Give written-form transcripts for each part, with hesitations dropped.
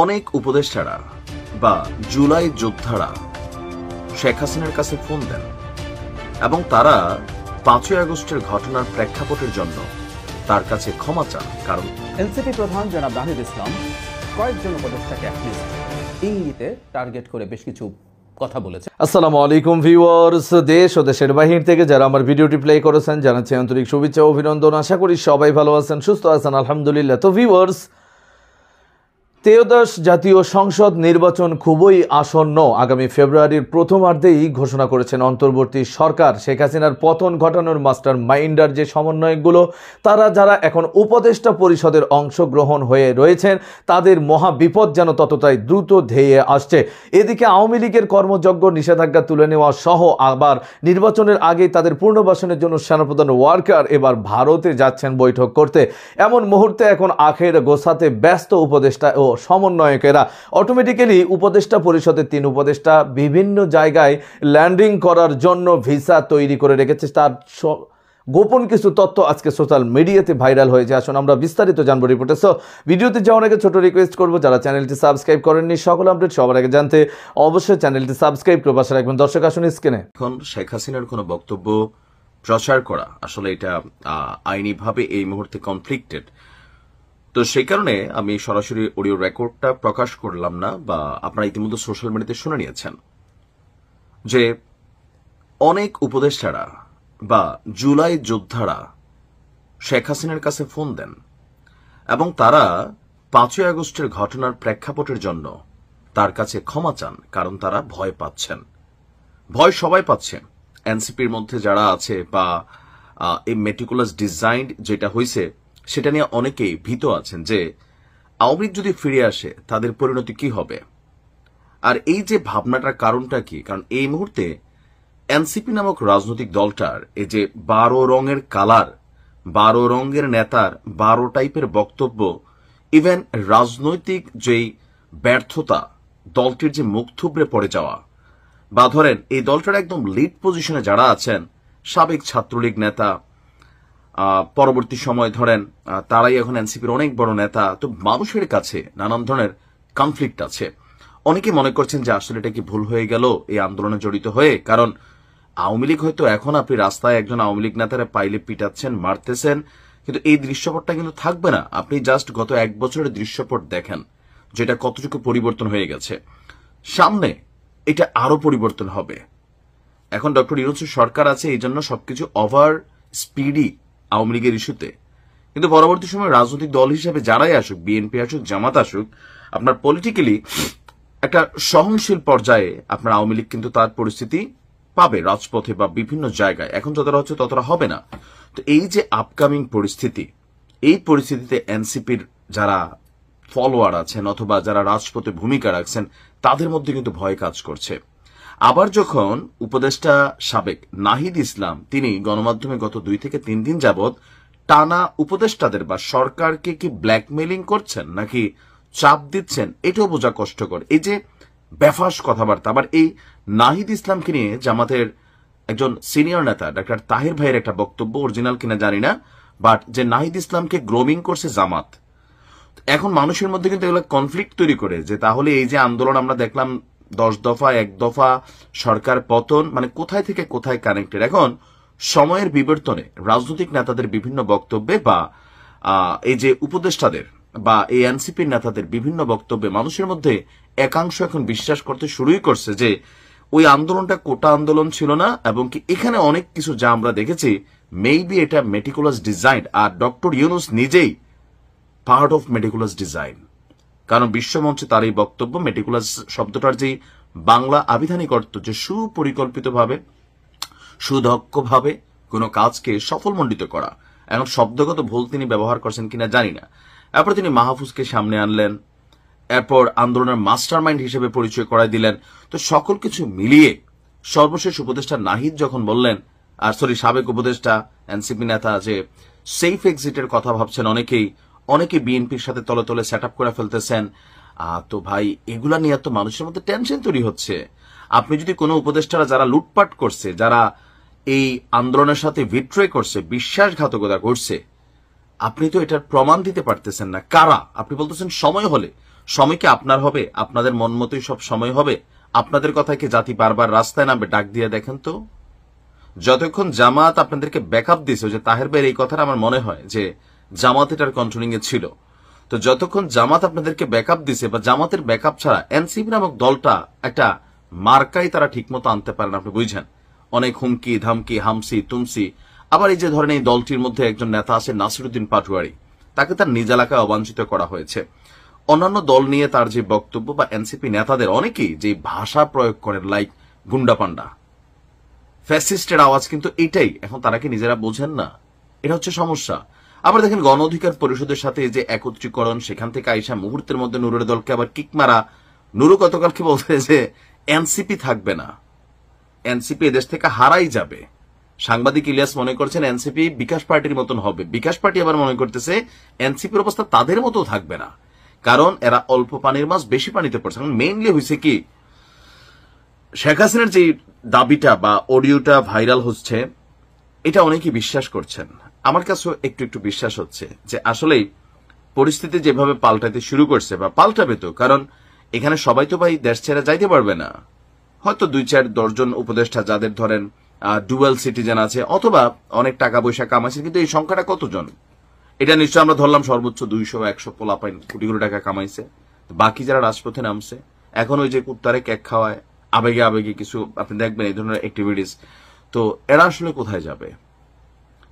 অনেক উপদেষ্টারা বা জুলাই যোদ্ধারা শেখ হাসিনার কাছে ফোন দেন এবং তারা ৫ই আগস্টের ঘটনার প্রেক্ষাপটের জন্য তার কাছে ক্ষমা চান। কারণ এনসিপি প্রধান জনাব নাহিদ ইসলাম কয়েকজন উপদেষ্টাকে ইঙ্গিতে টার্গেট করে বেশ কিছু কথা বলেছে। আসসালামু আলাইকুম ভিউয়ার্স, দেশ ও দেশের বাহির থেকে যারা আমার ভিডিওটি প্লে করেছেন জানাচ্ছি আন্তরিক শুভেচ্ছা ও অভিনন্দন। আশা করি সবাই ভালো আছেন, সুস্থ আছেন, আলহামদুলিল্লাহ। তো ভিউয়ার্স, ত্রয়োদশ জাতীয় সংসদ নির্বাচন খুবই আসন্ন। আগামী ফেব্রুয়ারির প্রথমার্ধেই ঘোষণা করেছেন অন্তর্বর্তী সরকার। শেখ হাসিনার পতন ঘটানোর মাস্টার মাইন্ডার যে সমন্বয়কগুলো, তারা যারা এখন উপদেষ্টা পরিষদের অংশগ্রহণ হয়ে রয়েছেন, তাদের মহা বিপদ যেন ততটাই দ্রুত ধেয়ে আসছে। এদিকে আওয়ামী লীগের কর্মযজ্ঞ নিষেধাজ্ঞা তুলে নেওয়া সহ আবার নির্বাচনের আগেই তাদের পুনর্বাসনের জন্য সেনাপ্রধান ওয়ার্কার এবার ভারতে যাচ্ছেন বৈঠক করতে। এমন মুহূর্তে এখন আখের গোছাতে ব্যস্ত উপদেষ্টা ও সমন্বয়কেরা। অটোমেটিক্যালি উপদেষ্টা পরিষদের 3 উপদেষ্টা বিভিন্ন জায়গায় ল্যান্ডিং করার জন্য ভিসা তৈরি করে রেখেছে। তার গোপন কিছু তথ্য আজকে সোশ্যাল মিডিয়াতে ভাইরাল হয়েছে। আসুন আমরা বিস্তারিত জানবো রিপোর্টে। সো ভিডিওতে যাওয়ার আগে ছোট রিকোয়েস্ট করবো, যারা চ্যানেলটি সাবস্ক্রাইব করেননি সকল আপডেট সবার আগে জানতে অবশ্যই চ্যানেলটি সাবস্ক্রাইব করে পাশে রাখবেন। দর্শক আসুন স্ক্রিনে। এখন শেখ হাসিনার কোনো বক্তব্য প্রচার করা আসলে এটা আইনিভাবে এই মুহূর্তে কনফ্লিক্টেড। তো সেই কারণে আমি সরাসরি অডিও রেকর্ডটা প্রকাশ করলাম না, বা আপনারা ইতিমধ্যে সোশ্যাল মিডিয়াতে শুনে নিয়েছেন যে অনেক উপদেষ্টারা বা জুলাই যোদ্ধারা শেখ হাসিনার কাছে ফোন দেন এবং তারা ৫ই আগস্টের ঘটনার প্রেক্ষাপটের জন্য তার কাছে ক্ষমা চান। কারণ তারা ভয় পাচ্ছেন। ভয় সবাই পাচ্ছে, এনসিপির মধ্যে যারা আছে বা এই মেটিকুলাস ডিজাইন যেটা হয়েছে সেটা নিয়ে অনেকেই ভীত আছেন যে আওয়ামী লীগ যদি ফিরে আসে তাদের পরিণতি কি হবে। আর এই যে ভাবনাটার কারণটা কি? কারণ এই মুহূর্তে এনসিপি নামক রাজনৈতিক দলটার এই যে 12 রঙের কালার, 12 রঙের নেতার 12 টাইপের বক্তব্য, ইভেন রাজনৈতিক যেই ব্যর্থতা, দলটির যে মুখ থুবড়ে পড়ে যাওয়া, বা ধরেন এই দলটার একদম লিড পজিশনে যারা আছেন, সাবেক ছাত্রলীগ নেতা, পরবর্তী সময় ধরেন তারাই এখন এনসিপির অনেক বড় নেতা। তো মানুষের কাছে নানান ধরনের কনফ্লিক্ট আছে। অনেকে মনে করছেন যে আসলে এটা কি ভুল হয়ে গেল এই আন্দোলনে জড়িত হয়ে। কারণ আওয়ামী লীগ হয়তো এখন আপনি রাস্তায় একজন আওয়ামী লীগ নেতারা পাইলে পিটাচ্ছেন, মারতেছেন, কিন্তু এই দৃশ্যপটটা কিন্তু থাকবে না। আপনি জাস্ট গত 1 বছরের দৃশ্যপট দেখেন যেটা কতটুকু পরিবর্তন হয়ে গেছে। সামনে এটা আরো পরিবর্তন হবে। এখন ডক্টর ইউনূসের সরকার আছে, এই জন্য সবকিছু ওভার স্পিডি আওয়ামী লীগের ইস্যুতে। কিন্তু পরবর্তী সময় রাজনৈতিক দল হিসেবে যারাই আসুক, বিএনপি আসুক, জামাত আসুক, আপনার পলিটিক্যালি একটা সহনশীল পর্যায়ে আপনার আওয়ামী লীগ কিন্তু তার পরিস্থিতি পাবে রাজপথে বা বিভিন্ন জায়গায়। এখন যতটা হচ্ছে ততটা হবে না। তো এই যে আপকামিং পরিস্থিতি, এই পরিস্থিতিতে এনসিপির যারা ফলোয়ার আছেন অথবা যারা রাজপথে ভূমিকা রাখছেন তাদের মধ্যে কিন্তু ভয় কাজ করছে। আবার যখন উপদেষ্টা সাবেক নাহিদ ইসলাম তিনি গণমাধ্যমে গত 2 থেকে 3 দিন যাবৎ টানা উপদেষ্টাদের বা সরকারকে কি ব্ল্যাকমেইলিং করছেন নাকি চাপ দিচ্ছেন, এটাও বোঝা কষ্টকর। এই যে বেফাস কথাবার্তা। আবার এই নাহিদ ইসলামকে নিয়ে জামাতের একজন সিনিয়র নেতা ডাক্তার তাহির ভাইয়ের একটা বক্তব্য, অরিজিনাল কিনা জানি না, বাট যে নাহিদ ইসলামকে গ্রোমিং করছে জামাত। এখন মানুষের মধ্যে কিন্তু এগুলো কনফ্লিক্ট তৈরি করে যে তাহলে এই যে আন্দোলন আমরা দেখলাম 10 দফা, 1 দফা, সরকার পতন, মানে কোথায় থেকে কোথায় কানেক্টেড। এখন সময়ের বিবর্তনে রাজনৈতিক নেতাদের বিভিন্ন বক্তব্যে বা এই যে উপদেষ্টাদের বা এই এনসিপির নেতাদের বিভিন্ন বক্তব্যে মানুষের মধ্যে একাংশ এখন বিশ্বাস করতে শুরুই করছে যে ওই আন্দোলনটা কোটা আন্দোলন ছিল না, এবং কি এখানে অনেক কিছু যা আমরা দেখেছি মেবি এটা মেটিকুলাস ডিজাইন। আর ডক্টর ইউনূস নিজেই পার্ট অফ মেটিকুলাস ডিজাইন। কারণ বিশ্বমঞ্চে তার এই বক্তব্য, মেটিকুলাস শব্দটার যে বাংলা আবিধানিক অর্থ যে সুপরিকল্পিতভাবে, সুদক্ষভাবে কোনো কাজকে সফলমণ্ডিত করা। এখন শব্দগত ভুল তিনি ব্যবহার করছেন কিনা জানি না। এরপর তিনি মাহফুজকে সামনে আনলেন, এরপর আন্দোলনের মাস্টার মাইন্ড হিসেবে পরিচয় করাই দিলেন। তো সকল কিছু মিলিয়ে সর্বশেষ উপদেষ্টা নাহিদ যখন বললেন, সাবেক উপদেষ্টা এনসিপি নেতা যে সেফ এক্সিটের কথা ভাবছেন অনেকে বিএনপির সাথে তলে তলে সেট আপ করে ফেলতেছেন। তো ভাই এগুলা নিয়ে তো মানুষের মধ্যে টেনশন তৈরি হচ্ছে। আপনি যদি কোনো উপদেষ্টারা যারা লুটপাট করছে, যারা এই আন্দোলনের সাথে বিট্রে করছে, বিশ্বাসঘাতকতা করছে, আপনি তো এটার প্রমাণ দিতে পারতেছেন না। কারা? আপনি বলতেছেন সময় হলে। সময় কি আপনার হবে? আপনাদের মন মতোই সব সময় হবে? আপনাদের কথায় কি জাতি বারবার রাস্তায় নামবে? ডাক দিয়ে দেখেন তো। যতক্ষণ জামাত আপনাদেরকে ব্যাকআপ দিয়েছে, যে তাহের ভাইয়ের এই কথাটা আমার মনে হয় যে জামাত এটার কন্ট্রোলিং এ ছিল, তো যতক্ষণ জামাত আপনাদেরকে ব্যাকআপ দিছে বা জামাতের ব্যাকআপ ছাড়া এনসিপি নামক দলটা একটা মার্কাই তারা ঠিকমতো আনতে পারেন, আপনি বুঝছেন। অনেক হুমকি ধামকি, হামসি তুমসি। আবার এই যে ধরেন এই দলটির মধ্যে একজন নেতা আছে নাসিরুদ্দিন পাটোয়ারি, তাকে তার নিজ এলাকায় অবাঞ্ছিত করা হয়েছে। অন্যান্য দল নিয়ে তার যে বক্তব্য বা এনসিপি নেতাদের অনেকেই যে ভাষা প্রয়োগ করেন, লাইক গুন্ডা পান্ডা, ফ্যাসিস্টের আওয়াজ, কিন্তু এটাই এখন তারা কি নিজেরা বোঝেন না? এটা হচ্ছে সমস্যা। আবার দেখেন গণ অধিকার পরিষদের সাথে যে একত্রীকরণ, সেখান থেকে আইসা মুহূর্তের মধ্যে নুরের দলকে আবার কিক মারা। নুরু গতকালকে বলছে যে এনসিপি থাকবে না, এনসিপি এদেশ থেকে হারাই যাবে। সাংবাদিক ইলিয়াস মনে করছেন এনসিপি বিকাশ পার্টির মতন হবে, বিকাশ পার্টি আবার মনে করতেছে এনসিপির অবস্থা তাদের মতো থাকবে না, কারণ এরা অল্প পানির মাছ বেশি পানিতে পড়ছে। মেইনলি হয়েছে কি, শেখ হাসিনার যে দাবিটা বা অডিওটা ভাইরাল হচ্ছে, এটা অনেকেই বিশ্বাস করছেন। আমার কাছেও একটু একটু বিশ্বাস হচ্ছে যে আসলেই পরিস্থিতি যেভাবে পাল্টাতে শুরু করছে বা পাল্টাবে তো, কারণ এখানে সবাই তো ভাই দেশ ছেড়ে যাইতে পারবে না। হয়তো 2-4 জন উপদেষ্টা যাদের ধরেন ডুয়াল সিটিজেন আছে অথবা অনেক টাকা পয়সা কামাইছে, কিন্তু এই সংখ্যাটা কতজন? এটা নিশ্চয় আমরা ধরলাম সর্বোচ্চ 200-100 পোলাপাইন কোটি কোটি টাকা কামাইছে। বাকি যারা রাজপথে নামছে, এখন ওই যে কুত্তারে কেক খাওয়ায়, আবেগে আবেগে কিছু আপনি দেখবেন এই ধরনের অ্যাক্টিভিটিস, তো এরা আসলে কোথায় যাবে?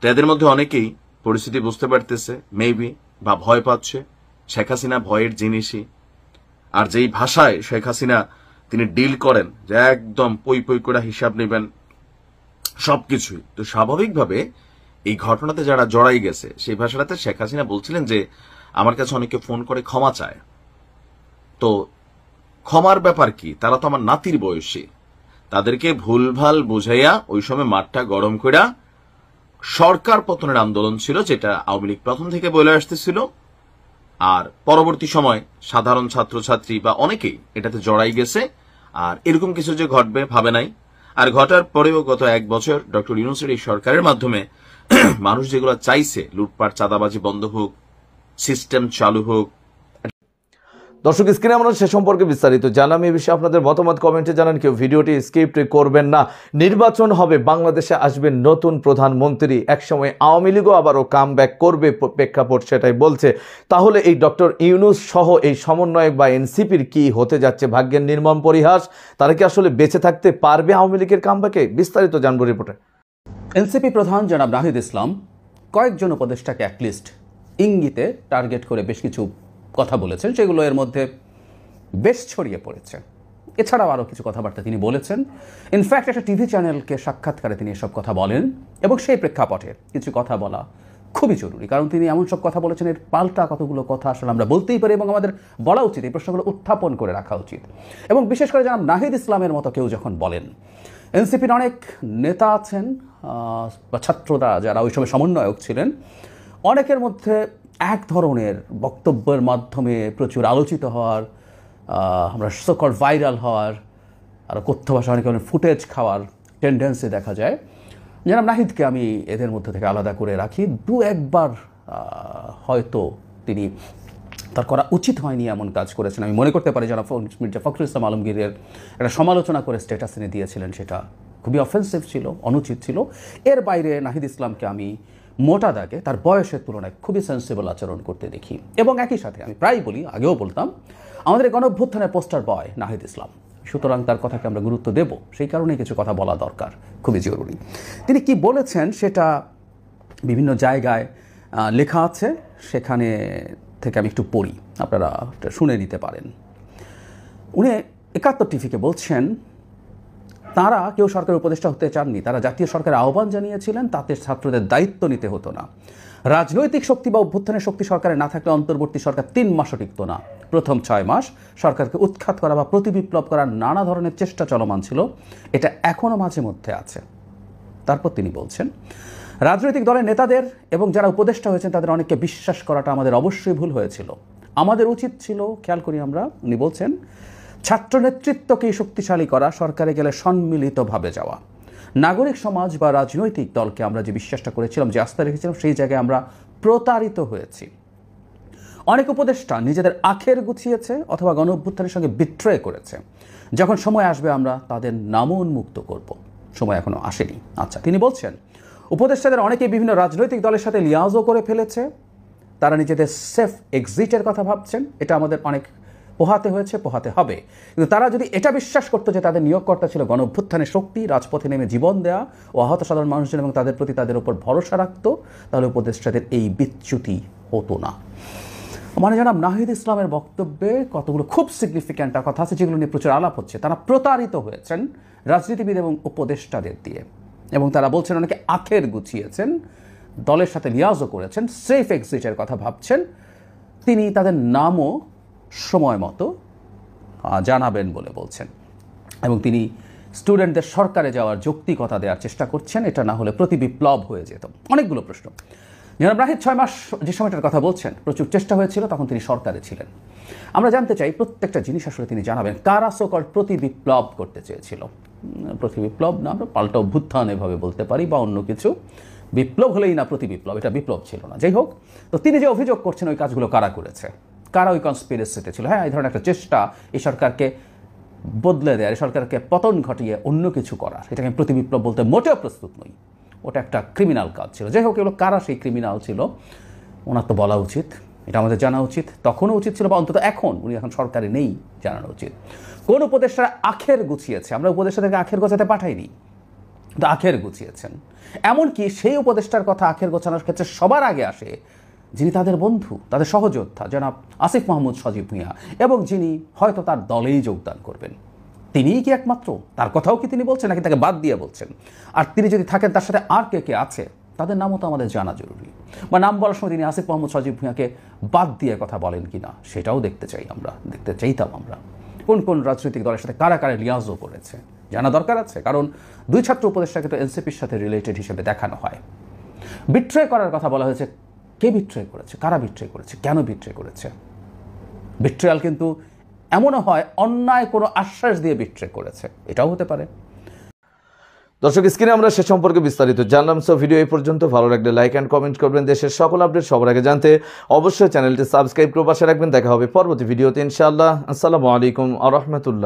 তো এদের মধ্যে অনেকেই পরিস্থিতি বুঝতে পারতেছে মেবি, বা ভয় পাচ্ছে। শেখ হাসিনা ভয়ের জিনিসই, আর যেই ভাষায় শেখ হাসিনা তিনি ডিল করেন, যে একদম পই পই করে হিসাব নেবেন সবকিছুই, তো স্বাভাবিকভাবে এই ঘটনাতে যারা জড়াই গেছে সেই ভাষাটাতে শেখ হাসিনা বলছিলেন যে আমার কাছে অনেকে ফোন করে ক্ষমা চায়। তো ক্ষমার ব্যাপার কি? তারা তো আমার নাতির বয়সী, তাদেরকে ভুলভাল বুঝাইয়া ওই সময় মাঠটা গরম কইরা সরকার পতনের আন্দোলন ছিল, যেটা আওয়ামী লীগ প্রথম থেকে বলে আসতেছিল। আর পরবর্তী সময় সাধারণ ছাত্রছাত্রী বা অনেকেই এটাতে জড়াই গেছে, আর এরকম কিছু যে ঘটবে ভাবে নাই। আর ঘটার পরেও গত 1 বছর ডক্টর ইউনূসের এই সরকারের মাধ্যমে মানুষ যেগুলো চাইছে, লুটপাট চাঁদাবাজি বন্ধ হোক, সিস্টেম চালু হোক। দর্শক, স্ক্রিনে আমরা সে সম্পর্কে বিস্তারিত জানাম। এই বিষয়ে আপনাদের মতামত কমেন্টে জানান, কেউ ভিডিওটি স্কিপ করবেন না। নির্বাচন হবে, বাংলাদেশে আসবে নতুন প্রধানমন্ত্রী, একসময় আওয়ামী লীগও আবারও কাম ব্যাক করবে, প্রেক্ষাপট সেটাই বলছে। তাহলে এই ডক্টর ইউনূস সহ এই সমন্বয়ক বা এনসিপির কি হতে যাচ্ছে? ভাগ্যের নির্মম পরিহাস। তারা কি আসলে বেঁচে থাকতে পারবে আওয়ামী লীগের কামব্যাকে? বিস্তারিত জানবো রিপোর্টে। এনসিপি প্রধান জনাব নাহিদ ইসলাম কয়েকজন উপদেষ্টাকে অ্যাটলিস্ট ইঙ্গিতে টার্গেট করে বেশ কিছু কথা বলেছেন, সেগুলো এর মধ্যে বেশ ছড়িয়ে পড়েছে। এছাড়াও আরও কিছু কথাবার্তা তিনি বলেছেন। ইনফ্যাক্ট একটা টিভি চ্যানেলকে সাক্ষাৎকারে তিনি এসব কথা বলেন, এবং সেই প্রেক্ষাপটে কিছু কথা বলা খুবই জরুরি, কারণ তিনি এমন সব কথা বলেছেন, এর পাল্টা কতগুলো কথা আসলে আমরা বলতেই পারি এবং আমাদের বলা উচিত, এই প্রশ্নগুলো উত্থাপন করে রাখা উচিত। এবং বিশেষ করে জনাব নাহিদ ইসলামের মতো কেউ যখন বলেন, এনসিপির অনেক নেতা আছেন বা ছাত্ররা যারা ওই সময় সমন্বয়ক ছিলেন, অনেকের মধ্যে এক ধরনের বক্তব্যের মাধ্যমে প্রচুর আলোচিত হওয়ার, আমরা সোকল ভাইরাল হওয়ার, আর কথ্য ভাষা অনেক ধরনের ফুটেজ খাওয়ার টেন্ডেন্সি দেখা যায়। জনাব নাহিদকে আমি এদের মধ্যে থেকে আলাদা করে রাখি। 2-1 হয়তো তিনি তার করা উচিত হয়নি এমন কাজ করেছেন। আমি মনে করতে পারি যারা মির্জা ফখরুল ইসলাম আলমগীরের একটা সমালোচনা করে স্ট্যাটাস এনে দিয়েছিলেন, সেটা খুবই অফেন্সিভ ছিল, অনুচিত ছিল। এর বাইরে নাহিদ ইসলামকে আমি মোটা দাগে তার বয়সের তুলনায় খুবই সেন্সিবল আচরণ করতে দেখি। এবং একই সাথে আমি প্রায় বলি, আগেও বলতাম, আমাদের গণঅভ্যুত্থানের পোস্টার বয় নাহিদ ইসলাম, সুতরাং তার কথাকে আমরা গুরুত্ব দেব। সেই কারণেই কিছু কথা বলা দরকার, খুবই জরুরি। তিনি কি বলেছেন সেটা বিভিন্ন জায়গায় লেখা আছে, সেখানে থেকে আমি একটু পড়ি, আপনারা শুনে নিতে পারেন। উনি 71 টিভিকে বলছেন, তারা কেউ সরকারের উপদেষ্টা হতে চাননি, তারা জাতীয় সরকারের আহ্বান জানিয়েছিলেন, তাতে ছাত্রদের দায়িত্ব নিতে হতো না। রাজনৈতিক শক্তি বা অভ্যুত্থানের শক্তি সরকারে না থাকলে অন্তর্বর্তী সরকার 3 মাসও টিকত না। প্রথম 6 মাস সরকারকে উৎখাত করা বা প্রতিবিপ্লব করার নানা ধরনের চেষ্টা চলমান ছিল, এটা এখনও মাঝে মধ্যে আছে। তারপর তিনি বলছেন, রাজনৈতিক দলের নেতাদের এবং যারা উপদেষ্টা হয়েছেন তাদের অনেককে বিশ্বাস করাটা আমাদের অবশ্যই ভুল হয়েছিল। আমাদের উচিত ছিল, খেয়াল করি আমরা, উনি বলছেন, ছাত্র নেতৃত্বকেই শক্তিশালী করা, সরকারে গেলে সম্মিলিতভাবে যাওয়া। নাগরিক সমাজ বা রাজনৈতিক দলকে আমরা যে বিশ্বাসটা করেছিলাম, যে আস্থা রেখেছিলাম, সেই জায়গায় আমরা প্রতারিত হয়েছি। অনেক উপদেষ্টা নিজেদের আখের গুছিয়েছে অথবা গণ অভ্যুত্থানের সঙ্গে বিট্রে করেছে। যখন সময় আসবে আমরা তাদের নামও উন্মুক্ত করব, সময় এখনো আসেনি। আচ্ছা, তিনি বলছেন উপদেষ্টাদের অনেকেই বিভিন্ন রাজনৈতিক দলের সাথে লিয়াজও করে ফেলেছে, তারা নিজেদের সেফ এক্সিটের কথা ভাবছেন। এটা আমাদের অনেক পোহাতে হয়েছে, পোহাতে হবে। কিন্তু তারা যদি এটা বিশ্বাস করতো যে তাদের নিয়োগকর্তা ছিল গণ অভ্যুত্থানের শক্তি, রাজপথে নেমে জীবন দেয়া ও আহত সাধারণ মানুষজন এবং তাদের প্রতি তাদের উপর ভরসা রাখতো, তাহলে উপদেষ্টাদের এই বিচ্যুতি হতো না। মানে জনাব নাহিদ ইসলামের বক্তব্যে কতগুলো খুব সিগনিফিক্যান্ট কথা আছে যেগুলো নিয়ে প্রচুর আলাপ হচ্ছে। তারা প্রতারিত হয়েছেন রাজনীতিবিদ এবং উপদেষ্টাদের দিয়ে, এবং তারা বলছেন অনেকে আখের গুছিয়েছেন, দলের সাথে লিয়াজও করেছেন, সেফ এক্সিটের কথা ভাবছেন। তিনি তাদের নামও সময় মতো জানাবেন বলে বলছেন, এবং তিনি স্টুডেন্টদের সরকারে যাওয়ার যৌক্তিকতা দেওয়ার চেষ্টা করছেন। এটা না হলে প্রতি বিপ্লব হয়ে যেত। অনেকগুলো প্রশ্ন। জনাব নাহিদ 6 মাস যে সময়টার কথা বলছেন, প্রচুর চেষ্টা হয়েছিল, তখন তিনি সরকারে ছিলেন। আমরা জানতে চাই প্রত্যেকটা জিনিস আসলে তিনি জানাবেন। কারা সোকল প্রতি বিপ্লব করতে চেয়েছিল? প্রতি বিপ্লব না, আমরা পাল্টা অভ্যুত্থান এভাবে বলতে পারি, বা অন্য কিছু। বিপ্লব হলেই না প্রতি বিপ্লব, এটা বিপ্লব ছিল না। যাই হোক, তো তিনি যে অভিযোগ করছেন ওই কাজগুলো কারা করেছে, কারা ওই কনস্পিরেসিতে ছিল? হ্যাঁ, এই ধরনের একটা চেষ্টা এই সরকারকে বদলে দেওয়ার, এই সরকারকে পতন ঘটিয়ে অন্য কিছু করার, এটাকে আমি প্রতি বিপ্লব বলতে মোটেও প্রস্তুত নই। ওটা একটা ক্রিমিনাল কাজ ছিল। যাই হোক, এগুলো কারা সেই ক্রিমিনাল ছিল ওনার তো বলা উচিত, এটা আমাদের জানা উচিত। তখনও উচিত ছিল, বা অন্তত এখন, উনি এখন সরকারে নেই, জানানো উচিত। কোন উপদেষ্টারা আখের গুছিয়েছে? আমরা উপদেষ্টাদেরকে আখের গোছাতে পাঠাইনি, কিন্তু আখের গুছিয়েছেন। এমনকি সেই উপদেষ্টার কথা আখের গোছানোর ক্ষেত্রে সবার আগে আসে যিনি তাদের বন্ধু, তাদের সহযোদ্ধা, জনাব আসিফ মাহমুদ সজীব ভুঁইয়া, এবং যিনি হয়তো তার দলেই যোগদান করবেন। তিনিই কি একমাত্র? তার কথাও কি তিনি বলছেন, নাকি তাকে বাদ দিয়ে বলছেন? আর তিনি যদি থাকেন, তার সাথে আর কে কে আছে তাদের নামও তো আমাদের জানা জরুরি। বা নাম বলার সময় তিনি আসিফ মাহমুদ সজীব ভুঁইয়াকে বাদ দিয়ে কথা বলেন কিনা, সেটাও দেখতে চাই আমরা, দেখতে চাইতাম আমরা। কোন কোন রাজনৈতিক দলের সাথে কারা কারা লিয়াজও করেছে জানা দরকার আছে, কারণ 2 ছাত্র উপদেষ্টাকে তো এনসিপির সাথে রিলেটেড হিসেবে দেখানো হয়। বিট্রে করার কথা বলা হয়েছে। কে বিট্রে করেছে? কারা বিট্রে করেছে? কেন বিট্রে করেছে? বিট্রেয়াল কিন্তু এমনও হয় অন্যায় কোনো আশ্বাস দিয়ে বিট্রে করেছে, এটাও হতে পারে। দর্শক, স্ক্রিনে আমরা সে সম্পর্কে বিস্তারিত জানলাম। সো ভিডিও এই পর্যন্ত। ভালো লাগলে লাইক অ্যান্ড কমেন্ট করবেন। দেশের সকল আপডেট সবার আগে জানতে অবশ্যই চ্যানেলটি সাবস্ক্রাইব করে পাশে রাখবেন। দেখা হবে পরবর্তী ভিডিওতে ইনশাআল্লাহ। আসসালামু আলাইকুম ওয়া রাহমাতুল্লাহ।